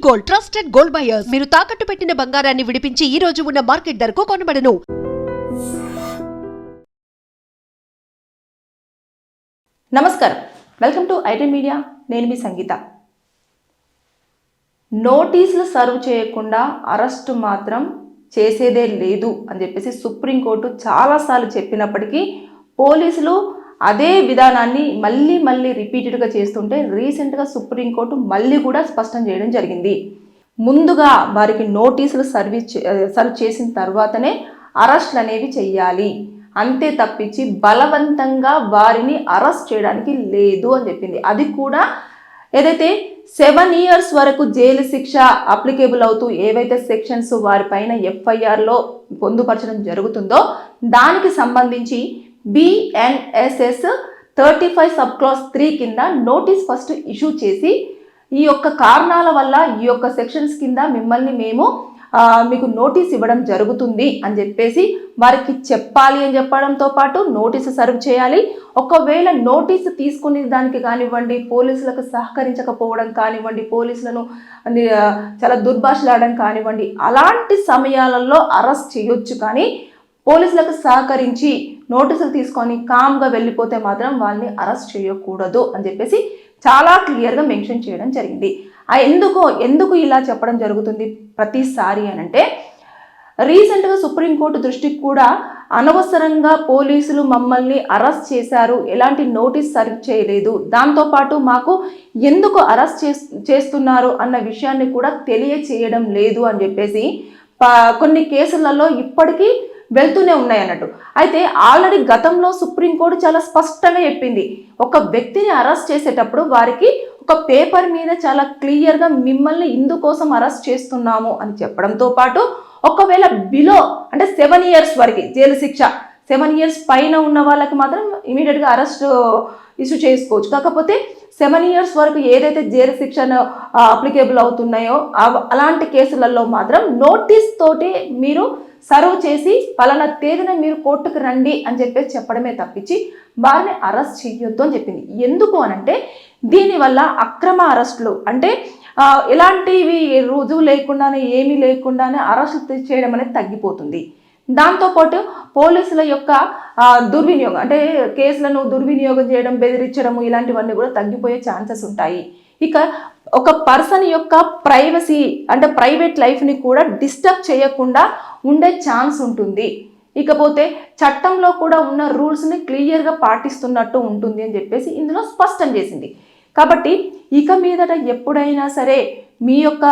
Gold, trusted gold buyers. మీరు తాకట్టు పెట్టిన బంగారాన్ని విడిపించి ఈ రోజు ఉన్న మార్కెట్ ధరకు కొనబడను. నమస్కారం, వెల్కమ్ టు ఐటీ మీడియా. నేను మీ సంగీత. నోటీసులు సర్వ్ చేయకుండా అరెస్టు మాత్రం చేసేదే లేదు అని చెప్పేసి సుప్రీంకోర్టు చాలాసార్లు చెప్పినప్పటికీ పోలీసులు అదే విధానాన్ని మళ్ళీ రిపీటెడ్గా చేస్తుంటే రీసెంట్గా సుప్రీంకోర్టు మళ్ళీ కూడా స్పష్టం చేయడం జరిగింది. ముందుగా వారికి నోటీసులు సర్వ్ చేసిన తర్వాతనే అరెస్టులు అనేవి చెయ్యాలి, అంతే తప్పించి బలవంతంగా వారిని అరెస్ట్ చేయడానికి లేదు అని చెప్పింది. అది కూడా ఏదైతే 7 years వరకు జైలు శిక్ష అప్లికేబుల్ అవుతూ ఏవైతే సెక్షన్స్ వారిపైన ఎఫ్ఐఆర్లో పొందుపరచడం జరుగుతుందో దానికి సంబంధించి BNSS 35 సబ్ క్లాస్ 3 కింద నోటీస్ ఫస్ట్ ఇష్యూ చేసి ఈ యొక్క కారణాల వల్ల ఈ యొక్క సెక్షన్స్ కింద మిమ్మల్ని మేము మీకు నోటీస్ ఇవ్వడం జరుగుతుంది అని చెప్పేసి వారికి చెప్పాలి అని చెప్పడంతో పాటు నోటీసు సర్వ్ చేయాలి. ఒకవేళ నోటీసు తీసుకునే దానికి కానివ్వండి, పోలీసులకు సహకరించకపోవడం కానివ్వండి, పోలీసులను చాలా దుర్భాషలాడడం కానివ్వండి, అలాంటి సమయాలలో అరెస్ట్ చేయొచ్చు. కానీ పోలీసులకు సహకరించి నోటీసులు తీసుకొని కామ్గా వెళ్ళిపోతే మాత్రం వాళ్ళని అరెస్ట్ చేయకూడదు అని చెప్పేసి చాలా క్లియర్గా మెన్షన్ చేయడం జరిగింది. ఎందుకు ఇలా చెప్పడం జరుగుతుంది ప్రతిసారి అని అంటే, రీసెంట్గా సుప్రీంకోర్టు దృష్టికి కూడా అనవసరంగా పోలీసులు మమ్మల్ని అరెస్ట్ చేశారు, ఎలాంటి నోటీస్ సర్వ్ చేయలేదు, దాంతోపాటు మాకు ఎందుకు అరెస్ట్ చేస్తున్నారు అన్న విషయాన్ని కూడా తెలియచేయడం లేదు అని చెప్పేసి కొన్ని కేసులలో ఇప్పటికీ వెళ్తూనే ఉన్నాయి అన్నట్టు. అయితే ఆల్రెడీ గతంలో సుప్రీంకోర్టు చాలా స్పష్టంగా చెప్పింది, ఒక వ్యక్తిని అరెస్ట్ చేసేటప్పుడు వారికి ఒక పేపర్ మీద చాలా క్లియర్గా మిమ్మల్ని ఇందుకోసం అరెస్ట్ చేస్తున్నాము అని చెప్పడంతో పాటు ఒకవేళ బిలో అంటే 7 years వరకు జైలు శిక్ష, 7 years పైన ఉన్న వాళ్ళకి మాత్రం ఇమీడియట్గా అరెస్ట్ ఇష్యూ చేసుకోవచ్చు. కాకపోతే 7 years వరకు ఏదైతే జైలు శిక్షను అప్లికేబుల్ అవుతున్నాయో అలాంటి కేసులలో మాత్రం నోటీస్ తోటి మీరు సర్వ్ చేసి పలానా తేదీన మీరు కోర్టుకు రండి అని చెప్పేసి చెప్పడమే తప్పించి వారిని అరెస్ట్ చేయొద్దు అని చెప్పింది. ఎందుకు అనంటే దీనివల్ల అక్రమ అరెస్టులు అంటే ఎలాంటివి రుజువు లేకుండానే ఏమీ లేకుండానే అరెస్టులు చేయడం అనేది తగ్గిపోతుంది. దాంతోపాటు పోలీసుల యొక్క దుర్వినియోగం అంటే కేసులను దుర్వినియోగం చేయడం, బెదిరించడము ఇలాంటివన్నీ కూడా తగ్గిపోయే ఛాన్సెస్ ఉంటాయి. ఇక ఒక పర్సన్ యొక్క ప్రైవసీ అంటే ప్రైవేట్ లైఫ్ని కూడా డిస్టర్బ్ చేయకుండా ఉండే ఛాన్స్ ఉంటుంది. ఇకపోతే చట్టంలో కూడా ఉన్న రూల్స్ని క్లియర్గా పాటిస్తున్నట్టు ఉంటుంది అని చెప్పేసి ఇందులో స్పష్టం చేసింది. కాబట్టి ఇక మీదట ఎప్పుడైనా సరే మీ యొక్క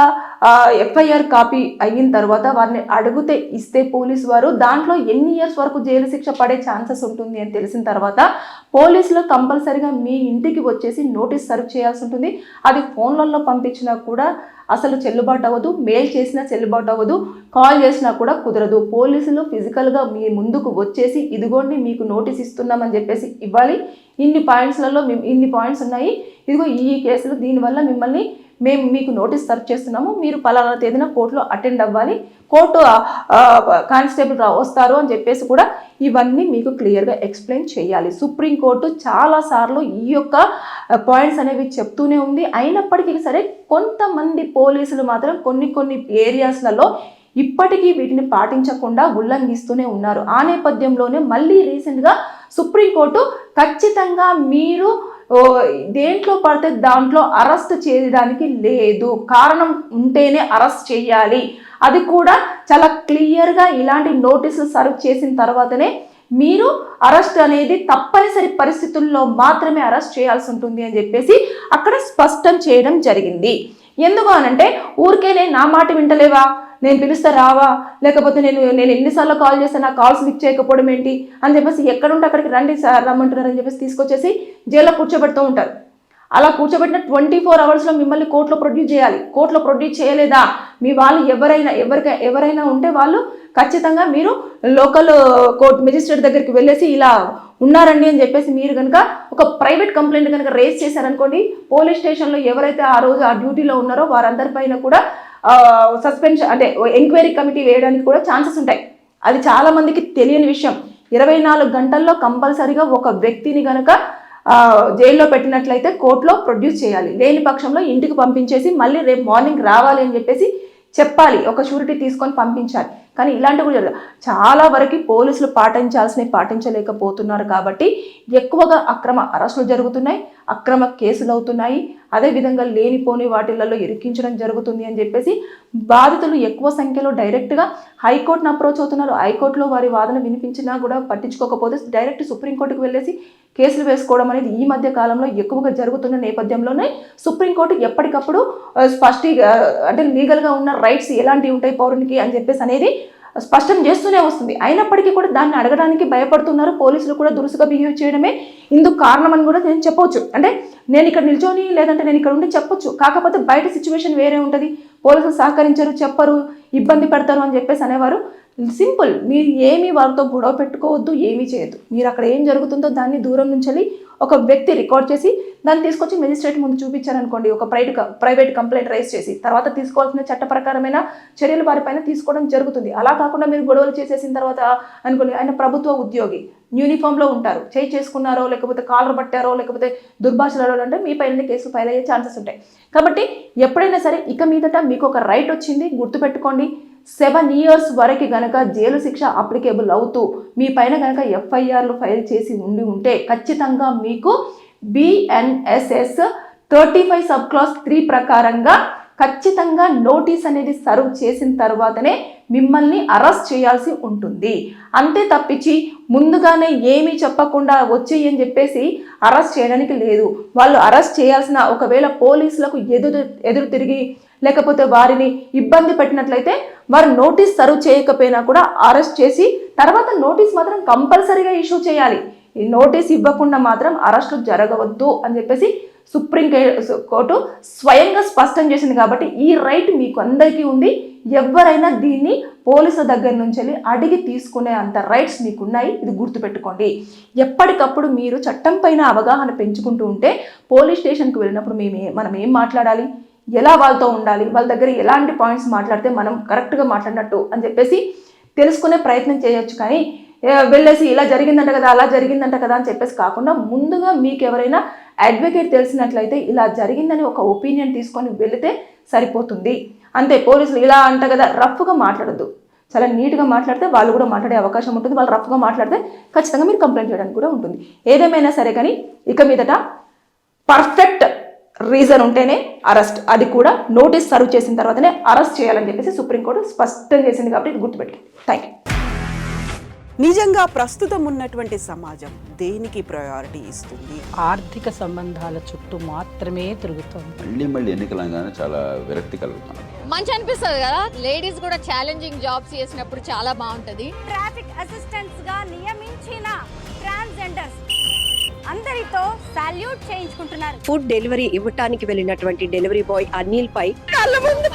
ఎఫ్ఐఆర్ కాపీ అయిన తర్వాత వారిని అడిగితే ఇస్తే పోలీసు వారు దాంట్లో ఎన్ని ఇయర్స్ వరకు జైలు శిక్ష పడే ఛాన్సెస్ ఉంటుంది అని తెలిసిన తర్వాత పోలీసులు కంపల్సరీగా మీ ఇంటికి వచ్చేసి నోటీస్ సర్వ్ చేయాల్సి ఉంటుంది. అది ఫోన్లలో పంపించినా కూడా అసలు చెల్లుబాటు అవ్వదు, మెయిల్ చేసినా చెల్లుబాటు అవ్వదు, కాల్ చేసినా కూడా కుదరదు. పోలీసులు ఫిజికల్గా మీ ముందుకు వచ్చేసి ఇదిగోండి మీకు నోటీస్ ఇస్తున్నామని చెప్పేసి ఇవ్వాలి. ఇన్ని పాయింట్స్లలో ఇన్ని పాయింట్స్ ఉన్నాయి, ఇదిగో ఈ కేసులు దీనివల్ల మిమ్మల్ని మేము మీకు నోటీస్ సర్వ్ చేస్తున్నాము, మీరు పలానా తేదీన కోర్టులో అటెండ్ అవ్వాలి, కోర్టు కానిస్టేబుల్ వస్తారు అని చెప్పేసి కూడా ఇవన్నీ మీకు క్లియర్గా ఎక్స్ప్లెయిన్ చేయాలి. సుప్రీంకోర్టు చాలాసార్లు ఈ యొక్క పాయింట్స్ అనేవి చెప్తూనే ఉంది. అయినప్పటికీ సరే కొంతమంది పోలీసులు మాత్రం కొన్ని ఏరియాస్లలో ఇప్పటికీ వీటిని పాటించకుండా ఉల్లంఘిస్తూనే ఉన్నారు. ఆ నేపథ్యంలోనే మళ్ళీ రీసెంట్గా సుప్రీంకోర్టు ఖచ్చితంగా మీరు దేంట్లో పడితే దాంట్లో అరెస్ట్ చేయడానికి లేదు, కారణం ఉంటేనే అరెస్ట్ చేయాలి, అది కూడా చాలా క్లియర్గా ఇలాంటి నోటీసులు సర్వ్ చేసిన తర్వాతనే మీరు అరెస్ట్ అనేది తప్పనిసరి పరిస్థితుల్లో మాత్రమే అరెస్ట్ చేయాల్సి ఉంటుంది అని చెప్పేసి అక్కడ స్పష్టం చేయడం జరిగింది. ఎందుకు అనంటే ఊరికేనే నా మాట వింటలేవా, నేను పిలిస్తే రావా, లేకపోతే నేను ఎన్నిసార్లు కాల్ చేస్తే నా కాల్స్ లిఫ్ట్ చేయకపోవడం ఏంటి అని చెప్పేసి ఎక్కడుంటే అక్కడికి రండి సార్ రమ్మంటున్నారు అని చెప్పేసి తీసుకొచ్చేసి జైల్లో కూర్చోబెడుతూ ఉంటారు. అలా కూర్చోబెట్టిన 24 hours మిమ్మల్ని కోర్టులో ప్రొడ్యూస్ చేయాలి. కోర్టులో ప్రొడ్యూస్ చేయలేదా మీ వాళ్ళు ఎవరైనా ఉంటే వాళ్ళు ఖచ్చితంగా మీరు లోకల్ కోర్టు మెజిస్ట్రేట్ దగ్గరికి వెళ్ళేసి ఇలా ఉన్నారండి అని చెప్పేసి మీరు కనుక ఒక ప్రైవేట్ కంప్లైంట్ కనుక రేజ్ చేశారనుకోండి, పోలీస్ స్టేషన్లో ఎవరైతే ఆ రోజు ఆ డ్యూటీలో ఉన్నారో వారందరిపైన కూడా సస్పెన్షన్ అంటే ఎంక్వైరీ కమిటీ వేయడానికి కూడా ఛాన్సెస్ ఉంటాయి. అది చాలా మందికి తెలియని విషయం. 24 గంటల్లో కంపల్సరీగా ఒక వ్యక్తిని కనుక జైల్లో పెట్టినట్లయితే కోర్టులో ప్రొడ్యూస్ చేయాలి. లేని పక్షంలో ఇంటికి పంపించేసి మళ్ళీ రేపు మార్నింగ్ రావాలి అని చెప్పేసి చెప్పాలి, ఒక షూరిటీ తీసుకొని పంపించాలి. కానీ ఇలాంటివి కూడా జరగదు. చాలా వరకు పోలీసులు పాటించలేకపోతున్నారు కాబట్టి ఎక్కువగా అక్రమ అరెస్టులు జరుగుతున్నాయి, అక్రమ కేసులు అవుతున్నాయి. అదేవిధంగా లేనిపోని వాటిలలో ఇరికించడం జరుగుతుంది అని చెప్పేసి బాధితులు ఎక్కువ సంఖ్యలో డైరెక్ట్గా హైకోర్టును అప్రోచ్ అవుతున్నారు. హైకోర్టులో వారి వాదన వినిపించినా కూడా పట్టించుకోకపోతే డైరెక్ట్ సుప్రీంకోర్టుకు వెళ్ళేసి కేసులు వేసుకోవడం అనేది ఈ మధ్య కాలంలో ఎక్కువగా జరుగుతున్న నేపథ్యంలోనే సుప్రీంకోర్టు ఎప్పటికప్పుడు అంటే లీగల్గా ఉన్న రైట్స్ ఎలాంటివి ఉంటాయి పౌరునికి అని చెప్పేసి అనేది స్పష్టం చేస్తూనే వస్తుంది. అయినప్పటికీ కూడా దాన్ని అడగడానికి భయపడుతున్నారు. పోలీసులు కూడా దురుసుగా బిహేవ్ చేయడమే ఇందుకు కారణం అని కూడా నేను చెప్పొచ్చు. అంటే నేను ఇక్కడ నిల్చొని లేదంటే నేను ఇక్కడ ఉండి చెప్పొచ్చు, కాకపోతే బయట సిచ్యువేషన్ వేరే ఉంటుంది. పోలీసులు సహకరించరు, చెప్పరు, ఇబ్బంది పెడతారు అని చెప్పేసి అనేవారు. సింపుల్, మీరు ఏమీ వారితో గొడవ పెట్టుకోవద్దు, ఏమీ చేయొద్దు. మీరు అక్కడ ఏం జరుగుతుందో దాన్ని దూరం నుంచి ఒక వ్యక్తి రికార్డ్ చేసి దాన్ని తీసుకొచ్చి మెజిస్ట్రేట్ ముందు చూపించారనుకోండి, ఒక ప్రైవేట్ కంప్లైంట్ రైజ్ చేసి తర్వాత తీసుకోవాల్సిన చట్టప్రకారమైన చర్యలు వారిపైన తీసుకోవడం జరుగుతుంది. అలా కాకుండా మీరు గొడవలు చేసేసిన తర్వాత అనుకోండి, ఆయన ప్రభుత్వ ఉద్యోగి, యూనిఫామ్లో ఉంటారు, చేసుకున్నారో లేకపోతే కాలర్ పట్టారో లేకపోతే దుర్భాషలాడో అంటే మీ పైన కేసులు ఫైల్ అయ్యే ఛాన్సెస్ ఉంటాయి. కాబట్టి ఎప్పుడైనా సరే ఇక మీదట మీకు ఒక రైట్ వచ్చింది, గుర్తుపెట్టుకోండి. 7 years వరకు గనక జైలు శిక్ష అప్లికేబుల్ అవుతూ మీ పైన గనక ఎఫ్ఐఆర్లు ఫైల్ చేసి ఉంటే ఖచ్చితంగా మీకు BNSS 35 subclause 3 ప్రకారంగా ఖచ్చితంగా నోటీస్ అనేది సర్వ్ చేసిన తర్వాతనే మిమ్మల్ని అరెస్ట్ చేయాల్సి ఉంటుంది. అంతే తప్పించి ముందుగానే ఏమీ చెప్పకుండా వచ్చేయి అని చెప్పేసి అరెస్ట్ చేయడానికి లేదు. వాళ్ళు అరెస్ట్ చేయాల్సిన, ఒకవేళ పోలీసులకు ఎదురు తిరిగి లేకపోతే వారిని ఇబ్బంది పెట్టినట్లయితే వారు నోటీస్ సర్వ్ చేయకపోయినా కూడా అరెస్ట్ చేసి తర్వాత నోటీస్ మాత్రం కంపల్సరీగా ఇష్యూ చేయాలి. ఈ నోటీస్ ఇవ్వకుండా మాత్రం అరెస్టులు జరగవద్దు అని చెప్పేసి సుప్రీం కోర్టు స్వయంగా స్పష్టం చేసింది. కాబట్టి ఈ రైట్ మీకు అందరికీ ఉంది. ఎవరైనా దీన్ని పోలీసుల దగ్గర నుంచి అడిగి తీసుకునే అంత రైట్స్ మీకున్నాయి. ఇది గుర్తుపెట్టుకోండి. ఎప్పటికప్పుడు మీరు చట్టం పైన అవగాహన పెంచుకుంటూ ఉంటే పోలీస్ స్టేషన్కి వెళ్ళినప్పుడు మనం ఏం మాట్లాడాలి, ఎలా వాళ్ళతో ఉండాలి, వాళ్ళ దగ్గర ఎలాంటి పాయింట్స్ మాట్లాడితే మనం కరెక్ట్గా మాట్లాడినట్టు అని చెప్పేసి తెలుసుకునే ప్రయత్నం చేయొచ్చు. కానీ వెళ్ళేసి ఇలా జరిగిందంట కదా, అలా జరిగిందంట కదా అని చెప్పేసి కాకుండా ముందుగా మీకు ఎవరైనా అడ్వకేట్ తెలిసినట్లయితే ఇలా జరిగిందని ఒక ఒపీనియన్ తీసుకొని వెళితే సరిపోతుంది. అంతే. పోలీసులు ఇలా అంట కదా రఫ్గా మాట్లాడద్దు, చాలా నీట్గా మాట్లాడితే వాళ్ళు కూడా మాట్లాడే అవకాశం ఉంటుంది. వాళ్ళు రఫ్గా మాట్లాడితే ఖచ్చితంగా మీరు కంప్లైంట్ చేయడానికి కూడా ఉంటుంది. ఏదేమైనా సరే కానీ ఇక మీదట పర్ఫెక్ట్ రీజన్ ఉంటేనే అరెస్ట్, అది కూడా నోటీస్ సర్వ్ చేసిన తర్వాతనే అరెస్ట్ చేయాలని చెప్పేసి సుప్రీంకోర్టు స్పష్టం చేసింది. కాబట్టి ఇది గుర్తుపెట్టుకోండి. Thank you. నిజంగా ప్రస్తుతం ఉన్నటువంటి సమాజం దేనికి ప్రయారిటీ ఇస్తుంది? ఆర్థిక సంబంధాల చుట్టూ మాత్రమే తిరుగుతుంది. మళ్ళీ ఎన్నికలంగానే చాలా విరక్తి కలుగుతాను. మంచి అనిపిస్తుంది కదా, లేడీస్ కూడా ఛాలెంజింగ్ జాబ్స్ చేసినప్పుడు చాలా బాగుంటది. ట్రాఫిక్ అసిస్టెంట్స్ గా నియమించిన ట్రాన్స్జెండర్స్ అందరితో సాల్యూట్ చేయించుకుంటున్నారు. ఫుడ్ డెలివరీ ఇవ్వటానికి వెళ్ళినటువంటి డెలివరీ బాయ్ అనిల్ పై కళ్ళ ముందు